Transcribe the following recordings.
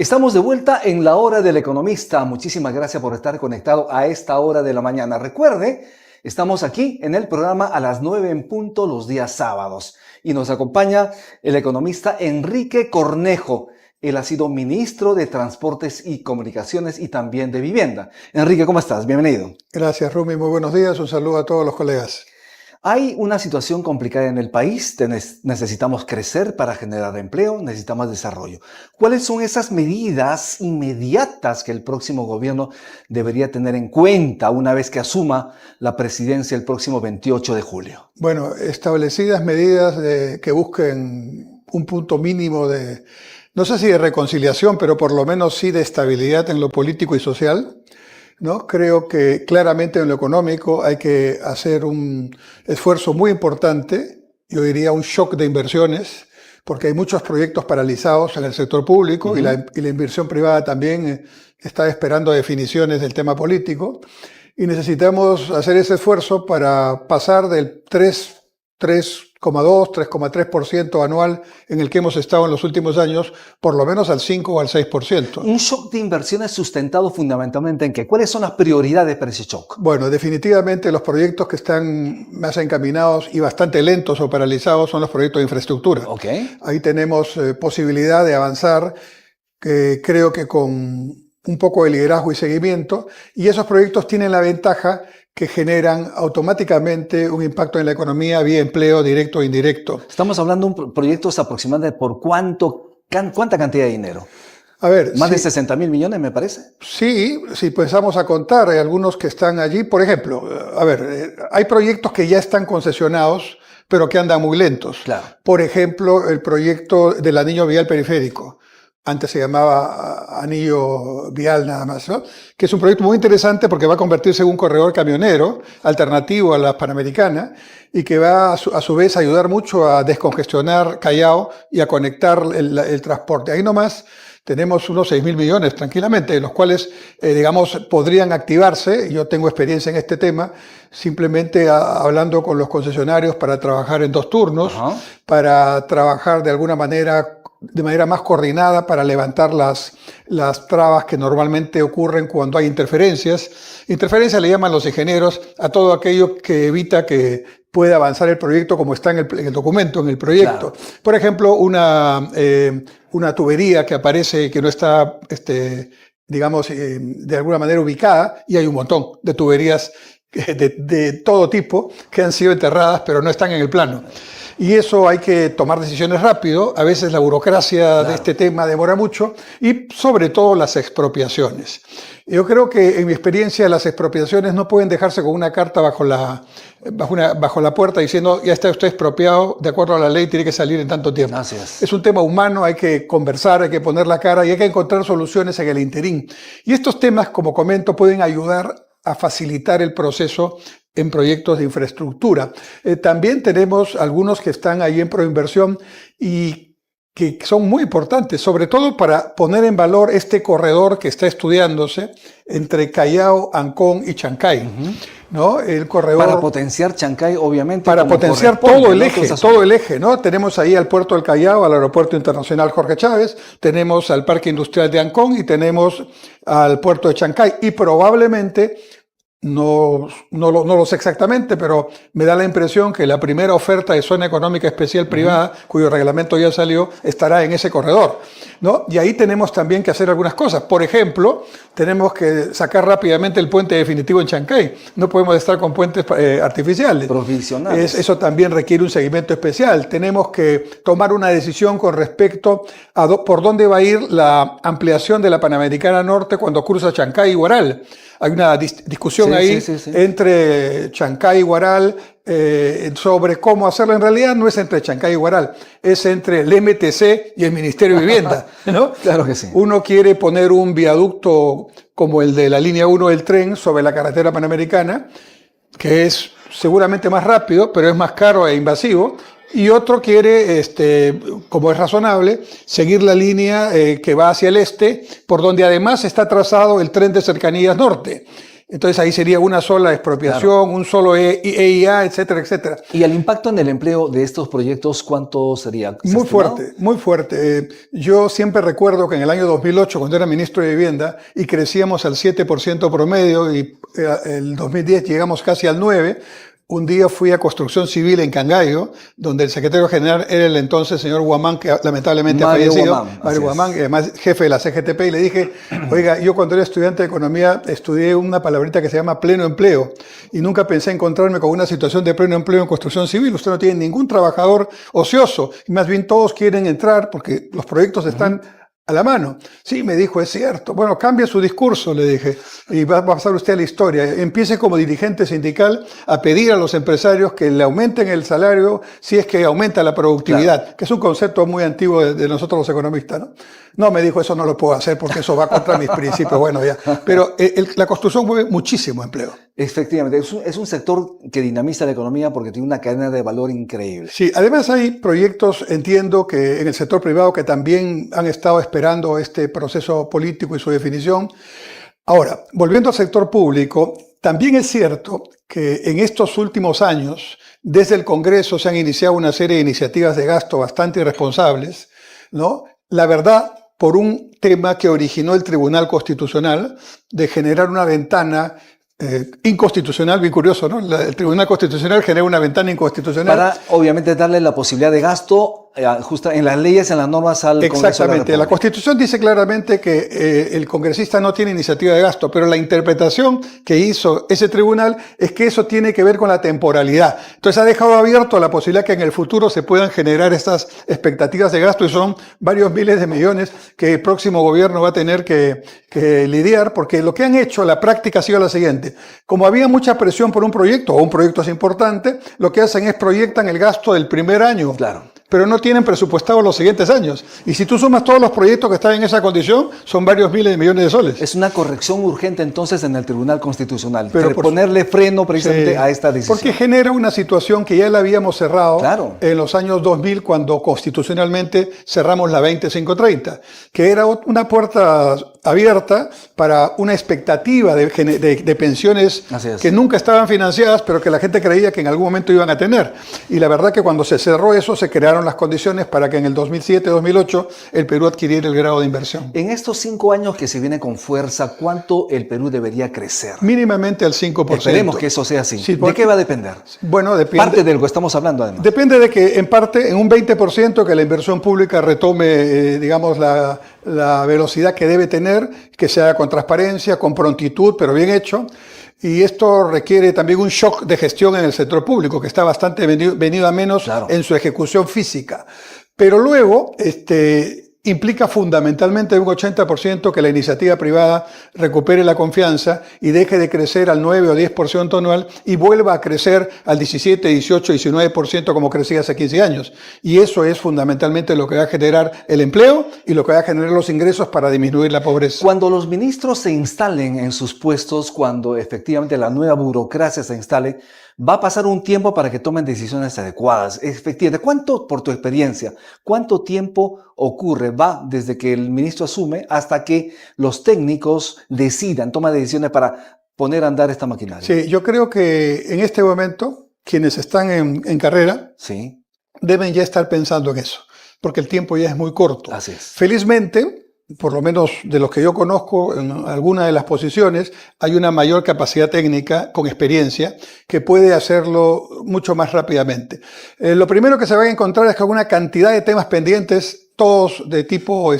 Estamos de vuelta en la hora del economista. Muchísimas gracias por estar conectado a esta hora de la mañana. Recuerde, estamos aquí en el programa a las 9 en punto los días sábados y nos acompaña el economista Enrique Cornejo. Él ha sido ministro de Transportes y Comunicaciones y también de Vivienda. Enrique, ¿cómo estás? Bienvenido. Gracias, Rumi. Muy buenos días. Un saludo a todos los colegas. Hay una situación complicada en el país, necesitamos crecer para generar empleo, necesitamos desarrollo. ¿Cuáles son esas medidas inmediatas que el próximo gobierno debería tener en cuenta una vez que asuma la presidencia el próximo 28 de julio? Bueno, establecidas medidas que busquen un punto mínimo de, no sé si de reconciliación, pero por lo menos sí de estabilidad en lo político y social, ¿no? Creo que claramente en lo económico hay que hacer un esfuerzo muy importante, yo diría un shock de inversiones, porque hay muchos proyectos paralizados en el sector público y la inversión privada también está esperando definiciones del tema político, y necesitamos hacer ese esfuerzo para pasar del 3,2, 3,3% anual en el que hemos estado en los últimos años, por lo menos al 5 o al 6%. Un shock de inversiones sustentado fundamentalmente ¿en qué? ¿Cuáles son las prioridades para ese shock? Bueno, definitivamente los proyectos que están más encaminados y bastante lentos o paralizados son los proyectos de infraestructura. Okay. Ahí tenemos posibilidad de avanzar, creo que con un poco de liderazgo y seguimiento, y esos proyectos tienen la ventaja que generan automáticamente un impacto en la economía vía empleo directo o indirecto. Estamos hablando de proyectos aproximadamente por cuánta cantidad de dinero. A ver, ¿Más de 60.000 millones, me parece? Sí, si empezamos a contar, hay algunos que están allí. Por ejemplo, hay proyectos que ya están concesionados, pero que andan muy lentos. Claro. Por ejemplo, el proyecto del anillo vial periférico. Antes se llamaba anillo vial nada más, ¿no? Que es un proyecto muy interesante porque va a convertirse en un corredor camionero alternativo a la Panamericana y que va a su vez a ayudar mucho a descongestionar Callao y a conectar el transporte. Ahí nomás tenemos unos 6.000 millones tranquilamente, los cuales, digamos, podrían activarse. Yo tengo experiencia en este tema, simplemente hablando con los concesionarios para trabajar en 2 turnos, para trabajar de alguna manera, de manera más coordinada para levantar las trabas que normalmente ocurren cuando hay interferencias. Interferencia le llaman los ingenieros a todo aquello que evita que pueda avanzar el proyecto como está en el documento, en el proyecto. Claro. Por ejemplo, una tubería que aparece que no está, digamos, de alguna manera ubicada, y hay un montón de tuberías de todo tipo que han sido enterradas pero no están en el plano. Y eso hay que tomar decisiones rápido. A veces la burocracia de este tema demora mucho, y sobre todo las expropiaciones. Yo creo que en mi experiencia las expropiaciones no pueden dejarse con una carta bajo la puerta diciendo ya está usted expropiado, de acuerdo a la ley tiene que salir en tanto tiempo. Es un tema humano, hay que conversar, hay que poner la cara y hay que encontrar soluciones en el interín. Y estos temas, como comento, pueden ayudar a facilitar el proceso en proyectos de infraestructura. También tenemos algunos que están ahí en proinversión y que son muy importantes, sobre todo para poner en valor este corredor que está estudiándose entre Callao, Ancón y Chancay. ¿No? El corredor para potenciar Chancay, obviamente. Para potenciar todo el eje, ¿no? Tenemos ahí al puerto del Callao, al aeropuerto internacional Jorge Chávez, tenemos al parque industrial de Ancón y tenemos al puerto de Chancay, y probablemente, no lo sé exactamente, pero me da la impresión que la primera oferta de zona económica especial privada, cuyo reglamento ya salió, estará en ese corredor, ¿no? Y ahí tenemos también que hacer algunas cosas. Por ejemplo, tenemos que sacar rápidamente el puente definitivo en Chancay. No podemos estar con puentes artificiales. Provisionales. Eso también requiere un seguimiento especial. Tenemos que tomar una decisión con respecto a por dónde va a ir la ampliación de la Panamericana Norte cuando cruza Chancay y Huaral. Hay una discusión entre Chancay y Huaral sobre cómo hacerlo. En realidad no es entre Chancay y Huaral, es entre el MTC y el Ministerio de Vivienda, ¿no? Claro que sí. Uno quiere poner un viaducto como el de la línea 1 del tren sobre la carretera panamericana, que es seguramente más rápido, pero es más caro e invasivo. Y otro quiere, como es razonable, seguir la línea que va hacia el este, por donde además está trazado el tren de cercanías norte. Entonces ahí sería una sola expropiación, Claro. un solo EIA, etcétera, etcétera. ¿Y el impacto en el empleo de estos proyectos cuánto sería? ¿Se ha Muy estimado? fuerte, muy fuerte. Yo siempre recuerdo que en el año 2008, cuando era ministro de Vivienda, y crecíamos al 7% promedio, y el 2010 llegamos casi al 9%, un día fui a Construcción Civil en Cangallo, donde el secretario general era el entonces señor Guamán, que lamentablemente ha Mario fallecido, Guamán, Mario así Guamán, es. además jefe de la CGTP, y le dije, oiga, yo cuando era estudiante de economía estudié una palabrita que se llama pleno empleo, y nunca pensé encontrarme con una situación de pleno empleo en construcción civil. Usted no tiene ningún trabajador ocioso, y más bien todos quieren entrar porque los proyectos están a la mano. Sí, me dijo, es cierto. Bueno, cambie su discurso, le dije, y va a pasar usted a la historia. Empiece como dirigente sindical a pedir a los empresarios que le aumenten el salario si es que aumenta la productividad, Claro. que es un concepto muy antiguo de nosotros los economistas, ¿no? No, me dijo, eso no lo puedo hacer porque eso va contra mis principios. Bueno, ya. Pero la construcción mueve muchísimo empleo. Efectivamente, es un sector que dinamiza la economía porque tiene una cadena de valor increíble. Sí, además hay proyectos, entiendo, que en el sector privado que también han estado esperando este proceso político y su definición. Ahora, volviendo al sector público, también es cierto que en estos últimos años, desde el Congreso se han iniciado una serie de iniciativas de gasto bastante irresponsables, ¿no? La verdad, por un tema que originó el Tribunal Constitucional de generar una ventana inconstitucional, bien curioso, ¿no? El Tribunal Constitucional genera una ventana inconstitucional. Para, obviamente, darle la posibilidad de gasto justo en las leyes, en las normas al Congreso de la Exactamente. La República. Constitución dice claramente que el congresista no tiene iniciativa de gasto, pero la interpretación que hizo ese tribunal es que eso tiene que ver con la temporalidad. Entonces ha dejado abierto la posibilidad que en el futuro se puedan generar estas expectativas de gasto, y son varios miles de millones que el próximo gobierno va a tener que lidiar, porque lo que han hecho, la práctica ha sido la siguiente. Como había mucha presión por un proyecto, o un proyecto es importante, lo que hacen es proyectan el gasto del primer año. Claro. Pero no tienen presupuestado los siguientes años. Y si tú sumas todos los proyectos que están en esa condición, son varios miles de millones de soles. Es una corrección urgente entonces en el Tribunal Constitucional. Pero ponerle freno precisamente a esta decisión. Porque genera una situación que ya la habíamos cerrado Claro. en los años 2000, cuando constitucionalmente cerramos la 20530, que era una puerta abierta para una expectativa de pensiones que nunca estaban financiadas, pero que la gente creía que en algún momento iban a tener. Y la verdad que cuando se cerró eso, se crearon las condiciones para que en el 2007-2008 el Perú adquiriera el grado de inversión. En estos 5 años que se viene con fuerza, ¿cuánto el Perú debería crecer? Mínimamente al 5%. Esperemos que eso sea así. Sí, ¿De qué va a depender? Bueno, depende. Parte de lo que estamos hablando, además. Depende de que, en parte, en un 20%, que la inversión pública retome, digamos, la velocidad que debe tener, que se haga con transparencia, con prontitud, pero bien hecho. Y esto requiere también un shock de gestión en el sector público, que está bastante venido a menos en su ejecución física. Pero luego, implica fundamentalmente un 80% que la iniciativa privada recupere la confianza y deje de crecer al 9 o 10% anual y vuelva a crecer al 17, 18, 19% como crecía hace 15 años. Y eso es fundamentalmente lo que va a generar el empleo y lo que va a generar los ingresos para disminuir la pobreza. Cuando los ministros se instalen en sus puestos, cuando efectivamente la nueva burocracia se instale, va a pasar un tiempo para que tomen decisiones adecuadas. Efectivamente, ¿cuánto, por tu experiencia, cuánto tiempo ocurre, va desde que el ministro asume hasta que los técnicos decidan, toman decisiones para poner a andar esta maquinaria? Sí, yo creo que en este momento, quienes están en carrera, sí, deben ya estar pensando en eso, porque el tiempo ya es muy corto. Así es. Felizmente, por lo menos de los que yo conozco, en alguna de las posiciones, hay una mayor capacidad técnica con experiencia que puede hacerlo mucho más rápidamente. Lo primero que se va a encontrar es que hay una cantidad de temas pendientes, todos de tipo,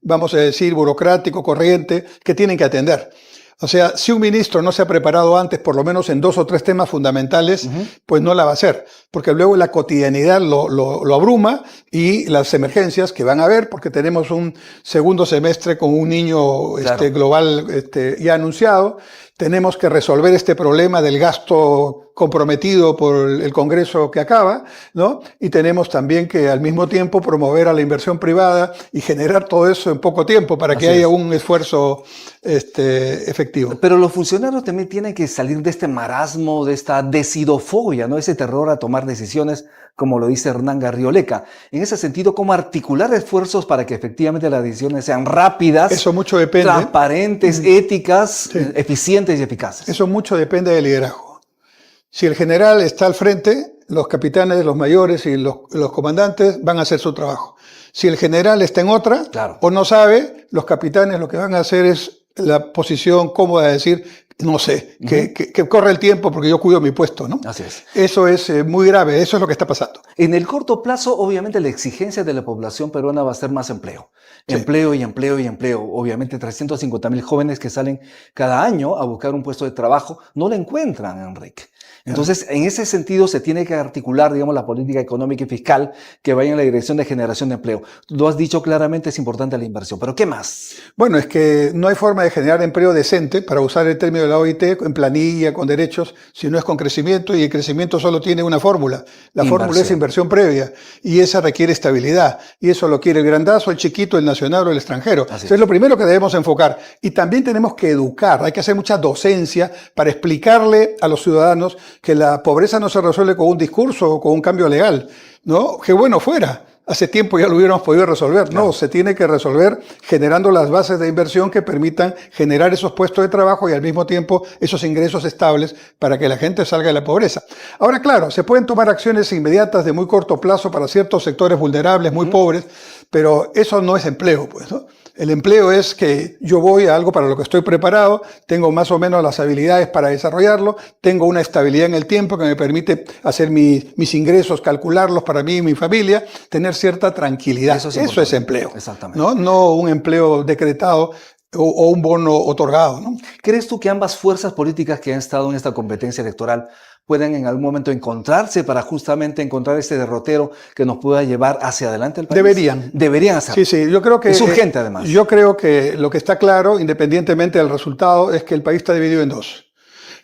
vamos a decir, burocrático, corriente, que tienen que atender. O sea, si un ministro no se ha preparado antes, por lo menos en 2 o 3 temas fundamentales, pues no la va a hacer. Porque luego la cotidianidad lo abruma, y las emergencias que van a haber, porque tenemos un segundo semestre con un niño global ya anunciado. Tenemos que resolver este problema del gasto comprometido por el Congreso que acaba, ¿no? Y tenemos también que al mismo tiempo promover a la inversión privada y generar todo eso en poco tiempo para que haya un esfuerzo efectivo. Pero los funcionarios también tienen que salir de este marasmo, de esta decidofobia, ¿no? Ese terror a tomar decisiones como lo dice Hernán Garrioleca. En ese sentido, ¿cómo articular esfuerzos para que efectivamente las decisiones sean rápidas, Eso mucho depende. transparentes, éticas, eficientes y eficaces? Eso mucho depende del liderazgo. Si el general está al frente, los capitanes, los mayores y los comandantes van a hacer su trabajo. Si el general está en otra, Claro. o no sabe, los capitanes lo que van a hacer es la posición cómoda de decir, no sé, que corre el tiempo porque yo cuido mi puesto, ¿no? Así es. Eso es muy grave, eso es lo que está pasando. En el corto plazo, obviamente, la exigencia de la población peruana va a ser más empleo. Sí. Empleo y empleo y empleo. Obviamente, 350,000 jóvenes que salen cada año a buscar un puesto de trabajo no lo encuentran, Enrique. Entonces, en ese sentido, se tiene que articular, digamos, la política económica y fiscal que vaya en la dirección de generación de empleo. Lo has dicho claramente, es importante la inversión. ¿Pero qué más? Bueno, es que no hay forma de generar empleo decente, para usar el término de la OIT, en planilla, con derechos, si no es con crecimiento, y el crecimiento solo tiene una fórmula. La fórmula es inversión previa, y esa requiere estabilidad. Y eso lo quiere el grandazo, el chiquito, el nacional o el extranjero. Eso es lo primero que debemos enfocar. Y también tenemos que educar, hay que hacer mucha docencia para explicarle a los ciudadanos que la pobreza no se resuelve con un discurso o con un cambio legal, ¿no? Que bueno fuera. Hace tiempo ya lo hubiéramos podido resolver. Claro. No, se tiene que resolver generando las bases de inversión que permitan generar esos puestos de trabajo y al mismo tiempo esos ingresos estables para que la gente salga de la pobreza. Ahora, claro, se pueden tomar acciones inmediatas de muy corto plazo para ciertos sectores vulnerables, muy pobres, pero eso no es empleo, pues, ¿no? El empleo es que yo voy a algo para lo que estoy preparado, tengo más o menos las habilidades para desarrollarlo, tengo una estabilidad en el tiempo que me permite hacer mis ingresos, calcularlos para mí y mi familia, tener cierta tranquilidad. Eso es empleo. Exactamente. No un empleo decretado o un bono otorgado, ¿no? ¿Crees tú que ambas fuerzas políticas que han estado en esta competencia electoral pueden en algún momento encontrarse para justamente encontrar este derrotero que nos pueda llevar hacia adelante el país? Deberían hacerlo. Sí, yo creo que es urgente además. Yo creo que lo que está claro, independientemente del resultado, es que el país está dividido en dos.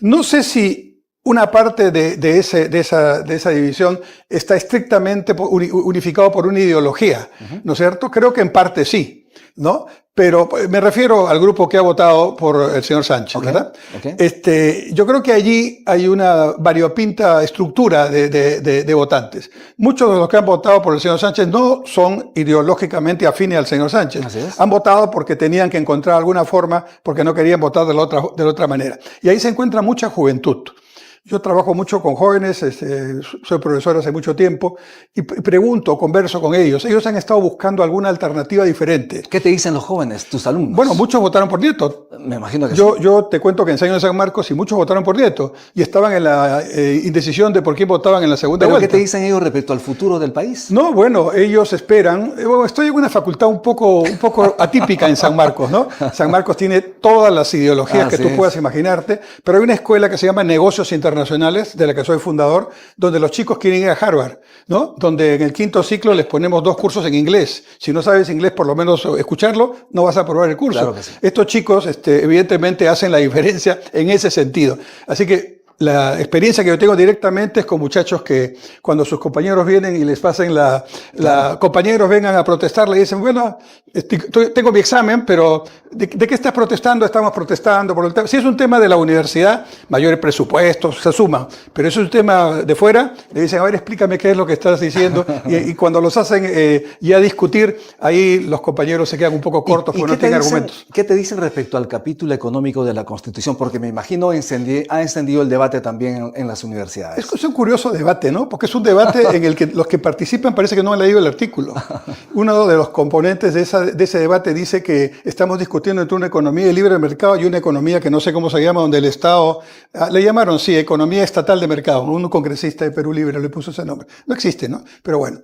No sé si una parte de esa división está estrictamente unificado por una ideología, ¿no es cierto? Creo que en parte sí, ¿no? Pero me refiero al grupo que ha votado por el señor Sánchez, ¿verdad? Yo creo que allí hay una variopinta estructura de votantes. Muchos de los que han votado por el señor Sánchez no son ideológicamente afines al señor Sánchez. Han votado porque tenían que encontrar alguna forma, porque no querían votar de la otra manera. Y ahí se encuentra mucha juventud. Yo trabajo mucho con jóvenes, soy profesor hace mucho tiempo y pregunto, converso con ellos. Ellos han estado buscando alguna alternativa diferente. ¿Qué te dicen los jóvenes, tus alumnos? Bueno, muchos votaron por Nieto. Me imagino que yo te cuento que enseño en San Marcos y muchos votaron por Nieto y estaban en la indecisión de por quién votaban en la segunda vuelta. ¿Pero qué te dicen ellos respecto al futuro del país? No, bueno, ellos esperan. Estoy en una facultad un poco atípica en San Marcos, ¿no? San Marcos tiene todas las ideologías que tú puedas imaginarte, pero hay una escuela que se llama Negocios Internacionales, de la que soy fundador, donde los chicos quieren ir a Harvard, ¿no? Donde en el 5º ciclo les ponemos 2 cursos en inglés. Si no sabes inglés, por lo menos escucharlo, no vas a aprobar el curso. Claro que sí. Estos chicos, evidentemente, hacen la diferencia en ese sentido. Así que la experiencia que yo tengo directamente es con muchachos que cuando sus compañeros vienen y les pasen compañeros vengan a protestar, le dicen, bueno, tengo mi examen, pero ¿de qué estás protestando? Estamos protestando por el tema. Si es un tema de la universidad, mayores presupuestos, se suman, pero es un tema de fuera, le dicen, a ver, explícame qué es lo que estás diciendo, y cuando los hacen ya discutir, ahí los compañeros se quedan un poco cortos porque no tienen argumentos. ¿Qué te dicen respecto al capítulo económico de la Constitución? Porque me imagino ha encendido el debate también en las universidades. Es un curioso debate, ¿no? Porque es un debate en el que los que participan parece que no han leído el artículo. Uno de los componentes de ese debate dice que estamos discutiendo entre una economía de libre mercado y una economía que no sé cómo se llama, donde el Estado, le llamaron, sí, economía estatal de mercado. Un congresista de Perú Libre le puso ese nombre. No existe, ¿no? Pero bueno.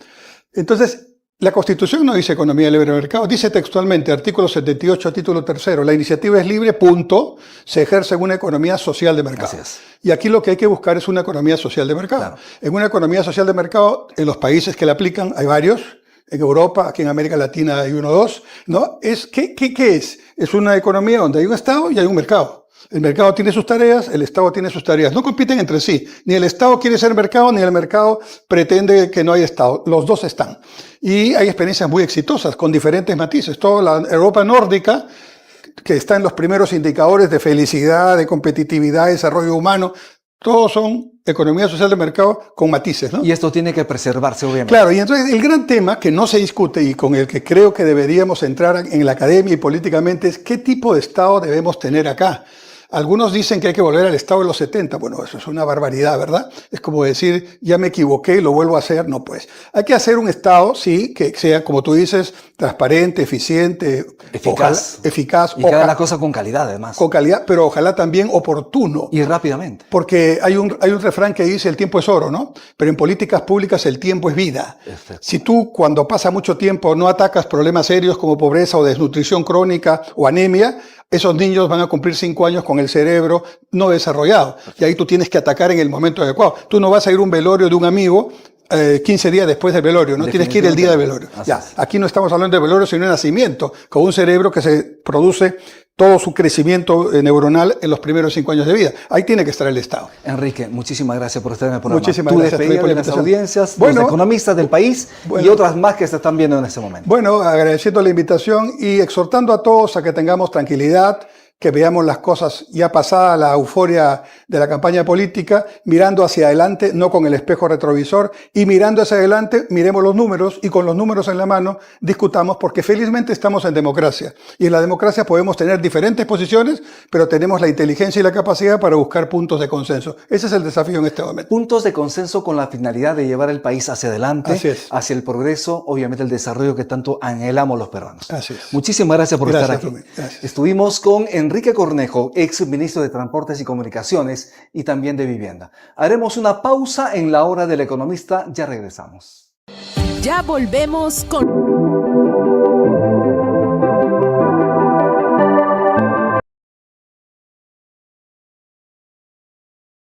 Entonces, la Constitución no dice economía de libre mercado, dice textualmente, artículo 78, título 3, la iniciativa es libre, punto, se ejerce en una economía social de mercado. Y aquí lo que hay que buscar es una economía social de mercado. Claro. En una economía social de mercado, en los países que la aplican, hay varios, en Europa, aquí en América Latina hay 1 o 2, ¿no? ¿Qué es? Es una economía donde hay un Estado y hay un mercado. El mercado tiene sus tareas, el Estado tiene sus tareas. No compiten entre sí. Ni el Estado quiere ser mercado, ni el mercado pretende que no haya Estado. Los dos están. Y hay experiencias muy exitosas, con diferentes matices. Toda la Europa nórdica, que está en los primeros indicadores de felicidad, de competitividad, de desarrollo humano, Todos son economía social de mercado con matices, ¿no? Y esto tiene que preservarse, obviamente. Claro, y entonces el gran tema que no se discute y con el que creo que deberíamos entrar en la academia y políticamente es qué tipo de Estado debemos tener acá. Algunos dicen que hay que volver al Estado de los 70. Bueno, eso es una barbaridad, ¿verdad? Es como decir, ya me equivoqué y lo vuelvo a hacer. No, pues. Hay que hacer un Estado, sí, que sea, como tú dices, transparente, eficiente, Eficaz. ojalá, eficaz. Y que haga la cosa con calidad, además. Con calidad, pero ojalá también oportuno. Y rápidamente. Porque hay un refrán que dice el tiempo es oro, ¿no? Pero en políticas públicas el tiempo es vida. Perfecto. Si tú cuando pasa mucho tiempo no atacas problemas serios como pobreza o desnutrición crónica o anemia, esos niños van a cumplir 5 años con el cerebro no desarrollado. Y ahí tú tienes que atacar en el momento adecuado. Tú no vas a ir a un velorio de un amigo 15 días después del velorio, ¿no? Tienes que ir el día del velorio. Ya, aquí no estamos hablando de velorio, sino de nacimiento, con un cerebro que se produce todo su crecimiento neuronal en los primeros 5 años de vida. Ahí tiene que estar el Estado. Enrique, muchísimas gracias por estar en el programa. Muchísimas gracias despedida de las audiencias, los economistas del país y otras más que se están viendo en este momento. Bueno, agradeciendo la invitación y exhortando a todos a que tengamos tranquilidad, que veamos las cosas ya pasada la euforia de la campaña política, mirando hacia adelante, no con el espejo retrovisor, y mirando hacia adelante, miremos los números y con los números en la mano discutamos, porque felizmente estamos en democracia. Y en la democracia podemos tener diferentes posiciones, pero tenemos la inteligencia y la capacidad para buscar puntos de consenso. Ese es el desafío en este momento. Puntos de consenso con la finalidad de llevar el país hacia adelante, hacia el progreso, obviamente el desarrollo que tanto anhelamos los peruanos. Así es. Muchísimas gracias por estar aquí. Gracias. Estuvimos con Enrique Cornejo, ex ministro de Transportes y Comunicaciones y también de Vivienda. Haremos una pausa en la hora del economista, ya regresamos. Ya volvemos con